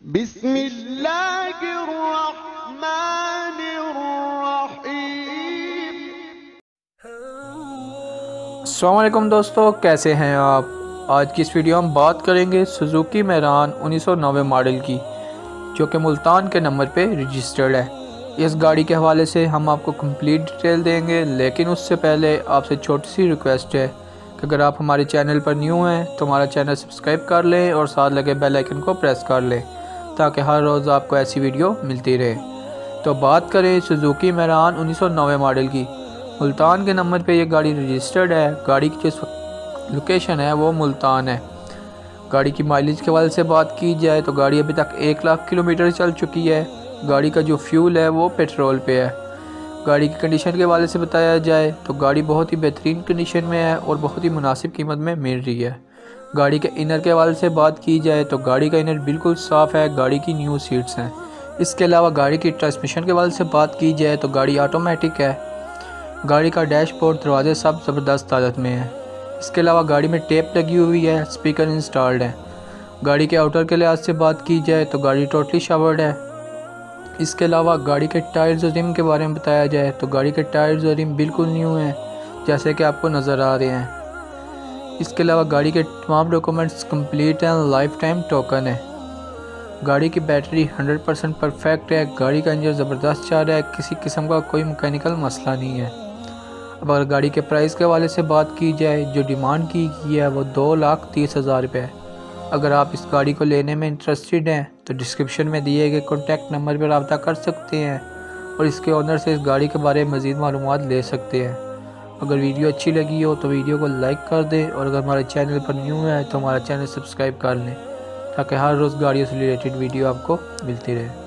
बिस्मिल्लाहिर्रहमानिर्रहीम। अस्सलामुअलैकुम दोस्तों, कैसे हैं आप। आज की इस वीडियो में बात करेंगे सुजुकी मैरान 1990 मॉडल की, जो कि मुल्तान के नंबर पे रजिस्टर्ड है। इस गाड़ी के हवाले से हम आपको कंप्लीट डिटेल देंगे, लेकिन उससे पहले आपसे छोटी सी रिक्वेस्ट है कि अगर आप हमारे चैनल पर न्यू हैं तो हमारा चैनल सब्सक्राइब कर लें और साथ लगे बेल आइकन को प्रेस कर लें, ताकि हर रोज़ आपको ऐसी वीडियो मिलती रहे। तो बात करें सुजुकी मैरान 1990 मॉडल की, मुल्तान के नंबर पे ये गाड़ी रजिस्टर्ड है। गाड़ी की जिस लोकेशन है वो मुल्तान है। गाड़ी की माइलेज के हवाले से बात की जाए तो गाड़ी अभी तक 1 लाख किलोमीटर चल चुकी है। गाड़ी का जो फ्यूल है वो पेट्रोल पे है। गाड़ी की कंडीशन के हवाले से बताया जाए तो गाड़ी बहुत ही बेहतरीन कंडीशन में है और बहुत ही मुनासिब कीमत में मिल रही है। गाड़ी के इनर के हवाले से बात की जाए तो गाड़ी का इनर बिल्कुल साफ़ है। गाड़ी की न्यू सीट्स हैं। इसके अलावा गाड़ी की ट्रांसमिशन के हवाले से बात की जाए तो गाड़ी ऑटोमेटिक है। गाड़ी का डैशबोर्ड, दरवाजे सब ज़बरदस्त हालत में है। इसके अलावा गाड़ी में टेप लगी हुई है, स्पीकर इंस्टॉल्ड है। गाड़ी के आउटर के लिहाज से बात की जाए तो गाड़ी टोटली शावर्ड है। इसके अलावा गाड़ी के टायर्स और रिम के बारे में बताया जाए तो गाड़ी के टायर्स और रिम बिल्कुल न्यू हैं, जैसे कि आपको नज़र आ रहे हैं। इसके अलावा गाड़ी के तमाम डॉक्यूमेंट्स कंप्लीट हैं, लाइफ टाइम टोकन है। गाड़ी की बैटरी 100% परफेक्ट है। गाड़ी का इंजन ज़बरदस्त चल रहा है, किसी किस्म का कोई मैकेनिकल मसला नहीं है। अब अगर गाड़ी के प्राइस के हवाले से बात की जाए, जो डिमांड की गई है वो 2,30,000 रुपये है। अगर आप इस गाड़ी को लेने में इंटरेस्टेड हैं तो डिस्क्रिप्शन में दिए गए कॉन्टैक्ट नंबर पर रब्ता कर सकते हैं और इसके ओनर से इस गाड़ी के बारे में मज़ीद मालूमात ले सकते हैं। अगर वीडियो अच्छी लगी हो तो वीडियो को लाइक कर दें और अगर हमारे चैनल पर न्यू है तो हमारा चैनल सब्सक्राइब कर लें, ताकि हर रोज़ गाड़ियों से रिलेटेड वीडियो आपको मिलती रहे।